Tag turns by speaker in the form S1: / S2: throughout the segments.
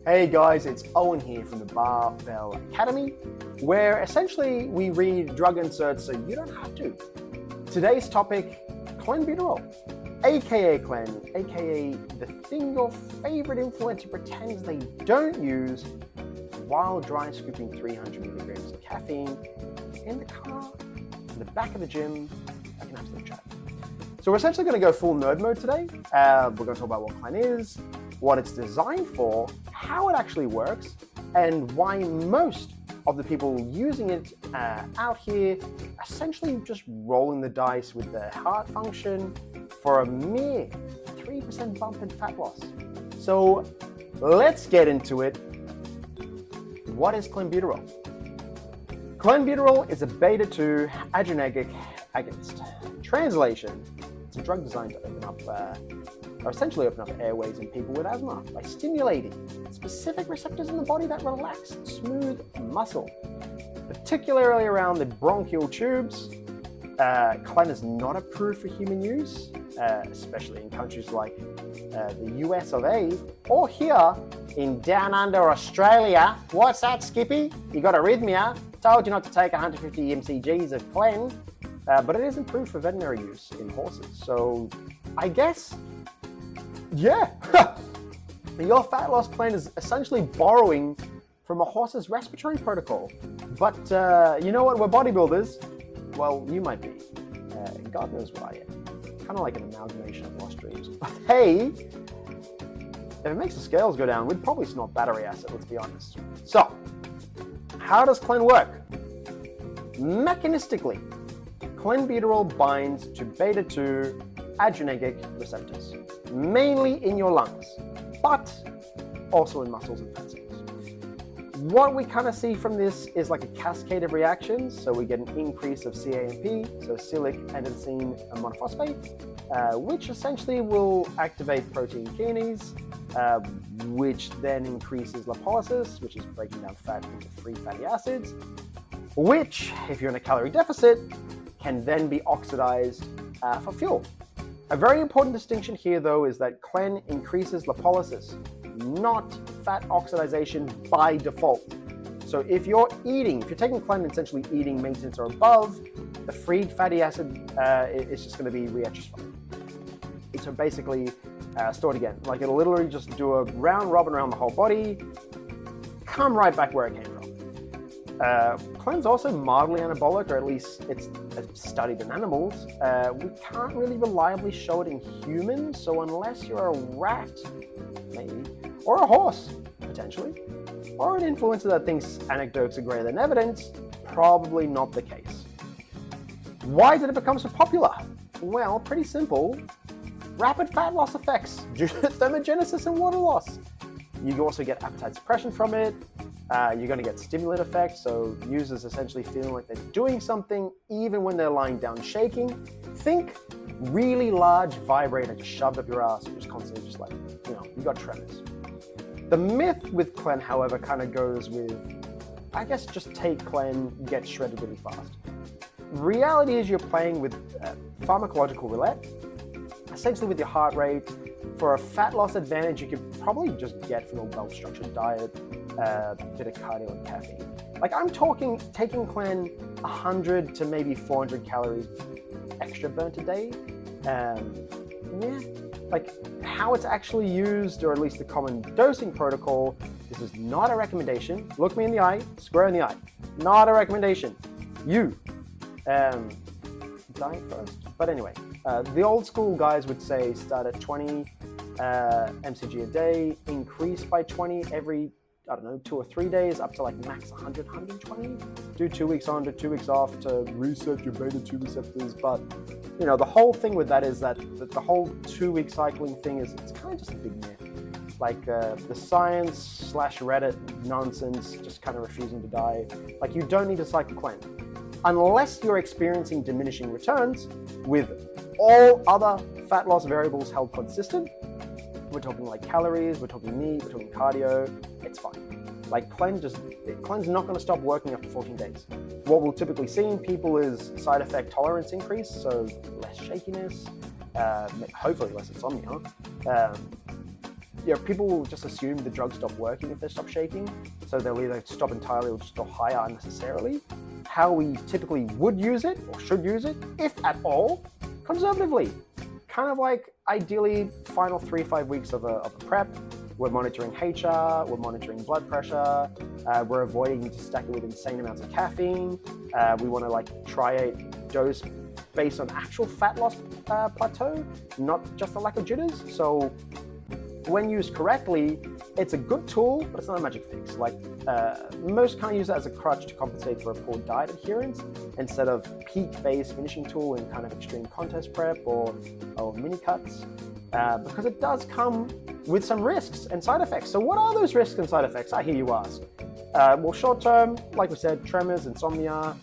S1: Hey guys, it's Owen here from the Barbell Academy, where essentially we read drug inserts so you don't have to. Today's topic, Clenbuterol, aka Clen, aka the thing your favorite influencer pretends they don't use while dry scooping 300 milligrams of caffeine in the car, in the back of the gym, like an absolute chat. So we're essentially going to go full nerd mode today. We're going to talk about what Clen is, what it's designed for, how it actually works, and why most of the people using it out here essentially just rolling the dice with their heart function for a mere 3% bump in fat loss. So let's get into it. What is Clenbuterol? Clenbuterol is a beta-2 adrenergic agonist. Translation, it's a drug designed to open up airways in people with asthma by stimulating specific receptors in the body that relax and smooth muscle, particularly around the bronchial tubes. Clen is not approved for human use, especially in countries like the US of A, or here in down under Australia. What's that, Skippy? You got arrhythmia? Told you not to take 150 mcgs of Clen, but it is approved for veterinary use in horses. So I guess, yeah, your fat loss plan is essentially borrowing from a horse's respiratory protocol. But you know what? We're bodybuilders. Well, you might be. God knows what I am. Kind of like an amalgamation of lost dreams. But hey, if it makes the scales go down, we'd probably snort battery acid, let's be honest. So, how does Clen work? Mechanistically, Clenbuterol binds to beta-2 adrenergic receptors, mainly in your lungs, but also in muscles and fat cells. What we kind of see from this is like a cascade of reactions. So we get an increase of CAMP, so cyclic adenosine monophosphate, which essentially will activate protein kinase, which then increases lipolysis, which is breaking down fat into free fatty acids, which, if you're in a calorie deficit, can then be oxidized for fuel. A very important distinction here, though, is that Clen increases lipolysis, not fat oxidization by default. So if you're taking Clen and essentially eating maintenance or above, the freed fatty acid is just going to be reached fine. So basically, stored again. Like it'll literally just do a round robin around the whole body, come right back where it came from. Clen's also mildly anabolic, or at least it's studied in animals. We can't really reliably show it in humans, so unless you're a rat, maybe, or a horse, potentially, or an influencer that thinks anecdotes are greater than evidence, probably not the case. Why did it become so popular? Well, pretty simple. Rapid fat loss effects due to thermogenesis and water loss. You also get appetite suppression from it. You're going to get stimulant effects, so users essentially feeling like they're doing something even when they're lying down shaking. Think really large vibrator just shoved up your ass, just constantly just like, you got tremors. The myth with Clen, however, kind of goes with, I guess, just take Clen, get shredded really fast. Reality is you're playing with pharmacological roulette, essentially with your heart rate. For a fat loss advantage, you could probably just get from a well-structured diet, a bit of cardio and caffeine. Like I'm talking taking Clen 100 to maybe 400 calories extra burnt a day. Like how it's actually used, or at least the common dosing protocol, this is not a recommendation. Look me in the eye, square in the eye. Not a recommendation. You diet first. But anyway, the old school guys would say start at 20 mcg a day, increase by 20 every, 2 or 3 days, up to like max 100, 120. Do 2 weeks on, do 2 weeks off to reset your beta-2 receptors. But, the whole thing with that is that the whole 2-week cycling thing it's kind of just a big myth. Like the science / Reddit nonsense, just kind of refusing to die. Like you don't need to cycle Clen. Unless you're experiencing diminishing returns with all other fat loss variables held consistent. We're talking like calories, we're talking meat, we're talking cardio, it's fine. Like Clen's not going to stop working after 14 days. What we'll typically see in people is side effect tolerance increase, so less shakiness, hopefully less insomnia, people will just assume the drugs stop working if they stop shaking, so they'll either stop entirely or just go higher unnecessarily. How we typically would use it, or should use it, if at all, conservatively. Kind of like ideally final 3-5 weeks of a prep. We're monitoring HR, we're monitoring blood pressure, we're avoiding to stack it with insane amounts of caffeine. We want to like try a dose based on actual fat loss plateau, not just the lack of jitters. So when used correctly, it's a good tool, but it's not a magic fix. Like most kind of use it as a crutch to compensate for a poor diet adherence instead of peak phase finishing tool in kind of extreme contest prep or mini cuts, because it does come with some risks and side effects. So what are those risks and side effects? I hear you ask. Well, short term, like we said, tremors, insomnia,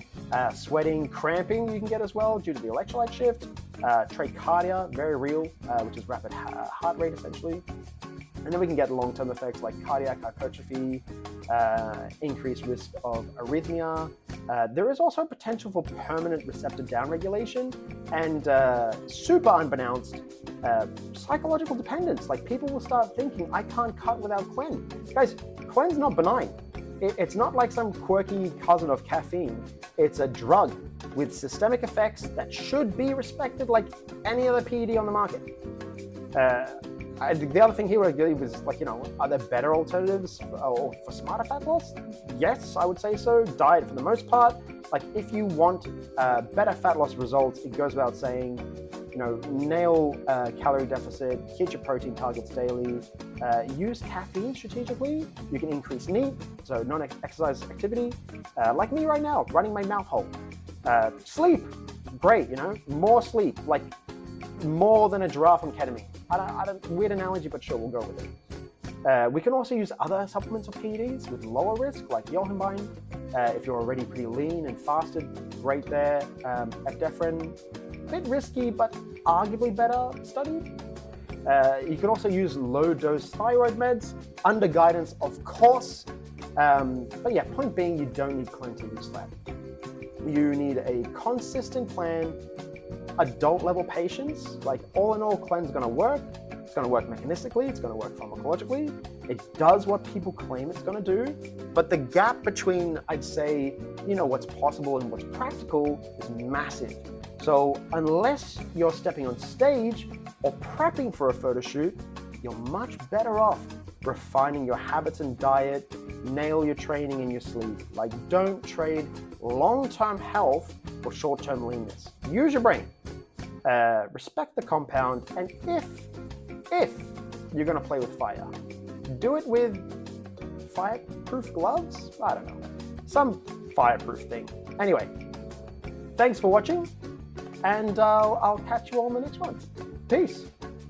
S1: sweating, cramping you can get as well due to the electrolyte shift, tachycardia, very real, which is rapid heart rate essentially. And then we can get long-term effects like cardiac hypertrophy, increased risk of arrhythmia. There is also potential for permanent receptor downregulation and super unbeknownst, psychological dependence. Like people will start thinking, I can't cut without Clen. Guys, Clen's not benign. It's not like some quirky cousin of caffeine. It's a drug with systemic effects that should be respected like any other PED on the market. The other thing here I believe is like, are there better alternatives for smarter fat loss? Yes, I would say so. Diet for the most part. Like if you want better fat loss results, it goes without saying, nail calorie deficit, hit your protein targets daily, use caffeine strategically. You can increase NEAT, so non-exercise activity, like me right now, running my mouth hole. Sleep, great, more sleep, like more than a giraffe on ketamine. I don't weird analogy, but sure, we'll go with it. We can also use other supplements or PEDs with lower risk, like yohimbine. If you're already pretty lean and fasted, great there. Epinephrine, a bit risky, but arguably better studied. You can also use low-dose thyroid meds under guidance, of course. But yeah, point being, you don't need Clen to lose fat. You need a consistent plan, adult-level patients. Like all in all, Clen's going to work. It's going to work mechanistically. It's going to work pharmacologically. It does what people claim it's going to do. But the gap between, I'd say, what's possible and what's practical is massive. So unless you're stepping on stage or prepping for a photo shoot, you're much better off refining your habits and diet, nail your training and your sleep. Like don't trade long-term health for short-term leanness. Use your brain, respect the compound, and if you're gonna play with fire, do it with fireproof gloves? I don't know, some fireproof thing. Anyway, thanks for watching, and I'll catch you all in the next one. Peace.